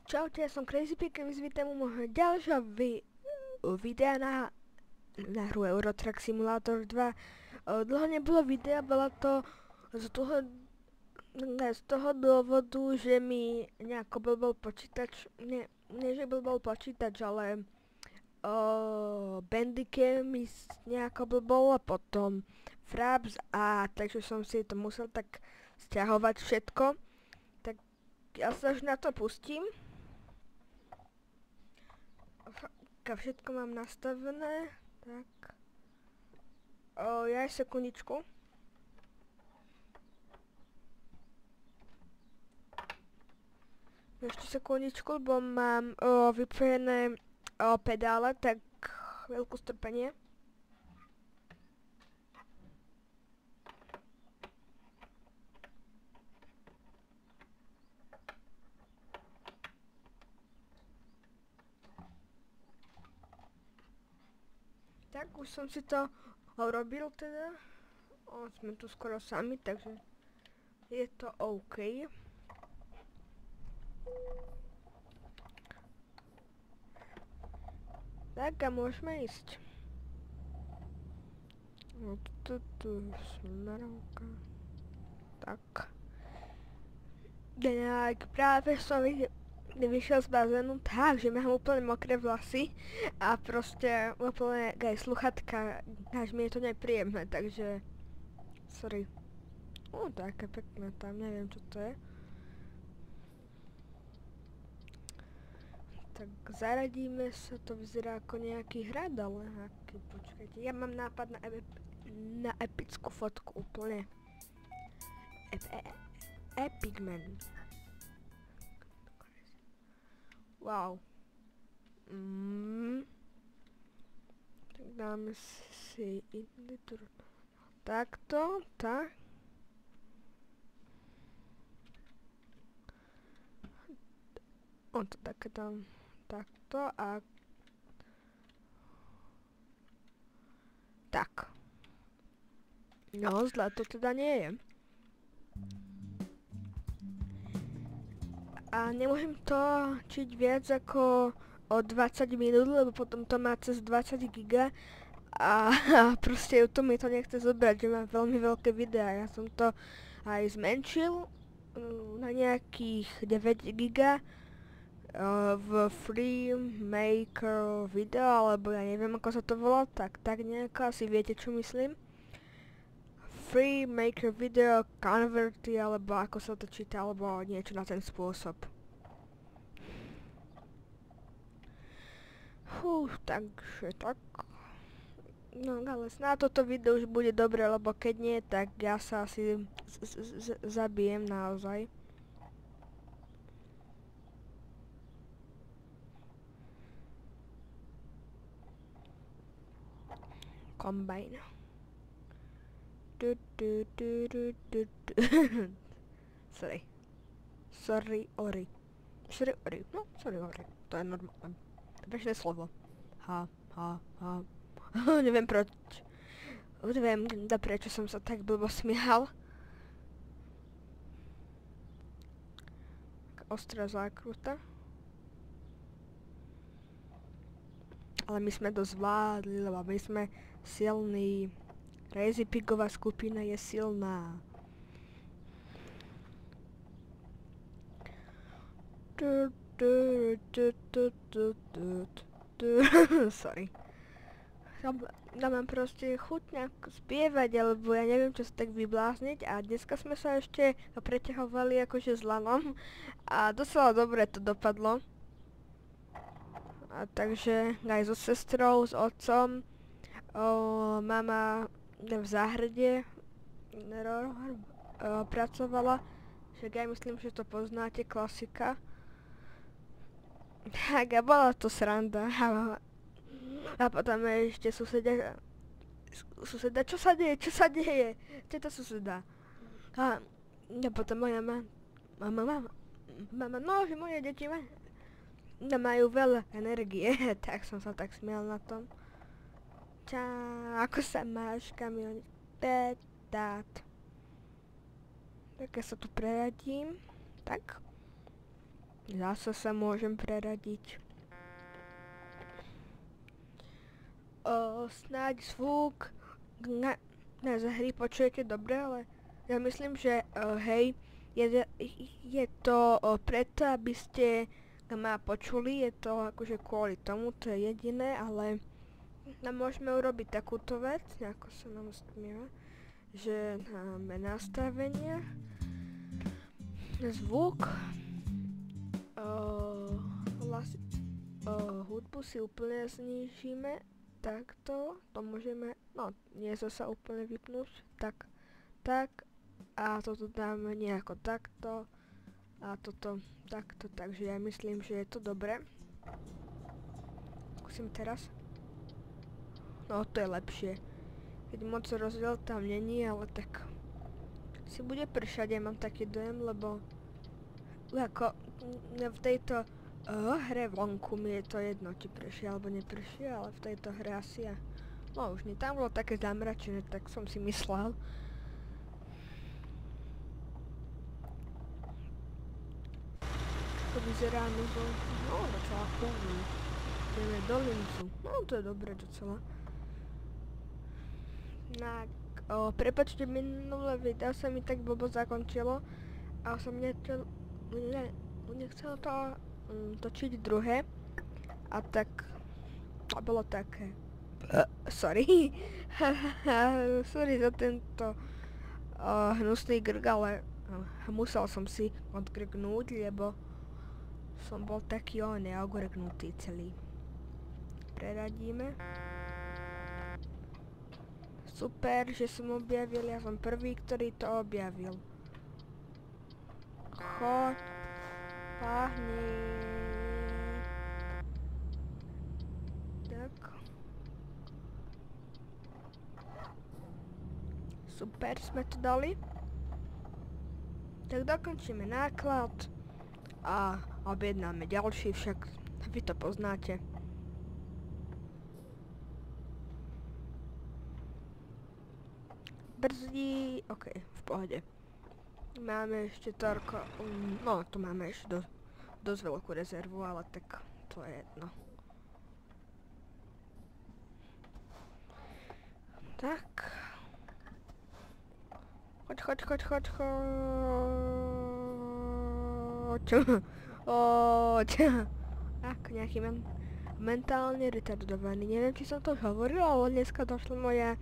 Čaute, ja som Crazy Pig, vítam u môjho ďalšieho videa na hru Euro Truck Simulator 2. Dlho nebolo videa, bola to z toho dôvodu, že mi nejako blbol počítač, nie že blbol počítač, ale Bandicam mi nejako blbol a potom Fraps a takže som si to musel tak stiahovať všetko. Tak ja sa už na to pustím. Všetko mám nastavené, tak. Ja sekundičku. Ešte sekundičku, lebo mám vypojené pedále, tak chvíľku strpenie. Tak, už som si to robil teda. Sme tu skoro sami, takže je to OK. Tak a môžeme ísť. No tu smerovka. Tak. Tak, práve som vyšiel z bazénu tak, že mám úplne mokré vlasy a proste úplne aj sluchatka, až mi je to nepríjemné, takže sorry. Také pekné tam, neviem čo to je. Tak zaradíme sa, to vyzerá ako nejaký hrad, ale aký, počkajte, ja mám nápad na epickú fotku úplne. Epic man. Wow. Tak dáme si takto, tak. To také tam takto a tak. No, zle to teda nie je. A nemôžem to čiť viac ako o 20 minút, lebo potom to má cez 20 giga a proste YouTube mi to nechce zobrať, že mám veľmi veľké videá. Ja som to aj zmenšil na nejakých 9 giga v Free Maker video, alebo ja neviem ako sa to volá, tak nejako asi viete čo myslím. Free Maker Video Converty, alebo ako sa to číta, alebo niečo na ten spôsob. Takže tak. No ale snáď toto video už bude dobre, lebo keď nie, tak ja sa asi zabijem naozaj. Combine. Sorry, Ori. No, sorry, Ori. To je normálne. To je bežné slovo. Neviem prečo som sa tak blbo smial. Ostrá zákruta. Ale my sme to zvládli, lebo my sme silní. Crazy Pigová skupina je silná. Sorry. Ja mám proste chuť nejak spievať, alebo ja neviem čo sa tak vyblázniť a dneska sme sa ešte preťahovali akože s Lanom a docela dobre to dopadlo. A takže aj so sestrou, s otcom, mama v záhrade pracovala, však ja myslím, že to poznáte, klasika. Tak a bola to sranda. A potom ešte suseda, čo sa deje? Čo je to suseda? A potom moja mama, no, že moje deti majú veľa energie, tak som sa tak smial na tom. Ako sa máš, Kamil? Petát. Tak ja sa tu preradím. Tak. Zase sa môžem preradiť. Snáď zvuk na hry počujete dobre, ale ja myslím, že hej, je to preto, aby ste ma počuli, je to akože kvôli tomu, to je jediné, ale môžeme urobiť takúto vec, ako sa nám stmieva, že máme nastavenia, zvuk, hudbu si úplne znížime, takto, to môžeme, no nie sa úplne vypnúť, tak a toto dáme nejako takto a toto takto, takže ja myslím, že je to dobré. Skúsim teraz. No to je lepšie, keď moc rozdiel tam není, ale tak si bude pršať, ja mám taký dojem, lebo ako v tejto hre vonku mi je to jedno, či prší alebo neprší, ale v tejto hre asi ja. No už nie, tam bolo také zamračené, tak som si myslel. To vyzerá no docela cool. Ideme do lincu, no to je dobre docela. Prepáčte, minulé video sa mi tak blbo zakončilo a som nechcel to točiť druhé a tak to bolo také sorry sorry za tento hnusný grk, ale musel som si odgrgnúť, lebo som bol taký neogrgnutý celý. Preradíme. Super, že som objavil, ja som prvý, ktorý to objavil. Choď, páhni. Tak. Super, sme to dali. Tak dokončíme náklad a objednáme ďalší, však vy to poznáte. Brzdí, ok, v pohode. Máme ešte toľko, no to máme ešte dosť veľkú rezervu, ale tak to je jedno. Tak. Choď. Tak, nejaký mentálne retardovaný. Neviem, či som to už hovoril, ale dneska došla moja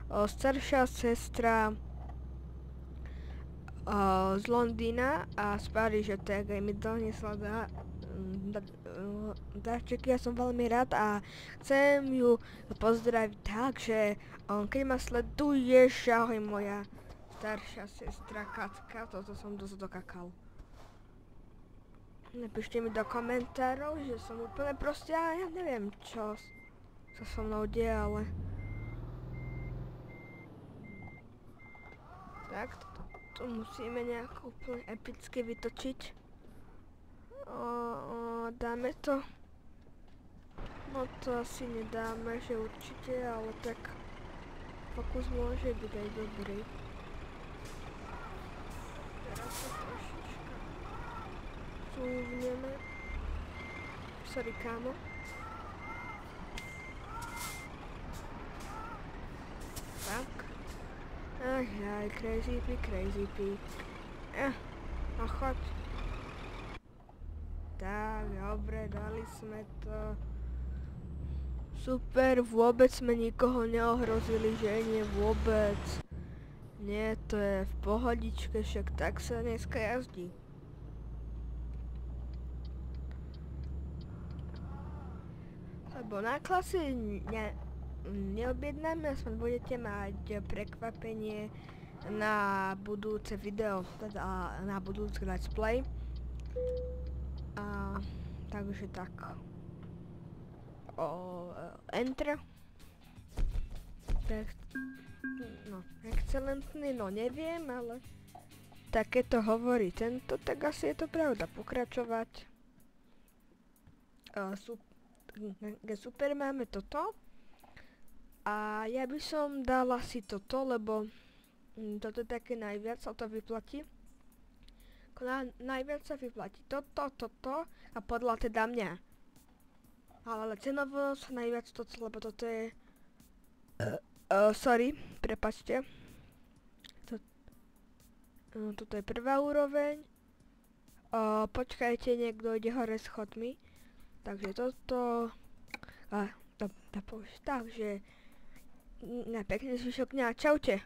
staršia sestra z Londýna a z Paríža, tak aj mi doniesla darčeky, ja som veľmi rád a chcem ju pozdraviť tak, že keď ma sleduješ, ahoj moja staršia sestra Katka, toto som dosť dokakal. Napíšte mi do komentárov, že som úplne proste, ja neviem čo sa so mnou deje, ale tak, to musíme nejako úplne epicky vytočiť. Dáme to. No to asi nedáme, že určite, ale tak pokus môže byť aj dobrý. Teraz sa trošička zúvneme. Sorry, kámo. Tak. Aj, crazy pig. A choď. Tak, dobre, dali sme to. Super, vôbec sme nikoho neohrozili, že nie vôbec. Nie, to je v pohodičke, však tak sa dneska jazdí. Lebo na klasy neobjednáme, aspoň budete mať prekvapenie na budúce video, teda na budúci let's play. Takže tak. Enter. No, excelentný, no neviem, ale také to hovorí tento, tak asi je to pravda. Pokračovať. Super, máme toto. A ja by som dal asi toto, lebo toto je také najviac, sa to vyplatí. Najviac sa vyplatí toto a podľa teda mňa. Ale cenovo sa najviac toto, lebo toto je... sorry, prepačte. Toto je prvá úroveň. Počkajte, niekto ide hore schodmi. Takže toto... takže... Na pekný zvyšok dňa, čaute.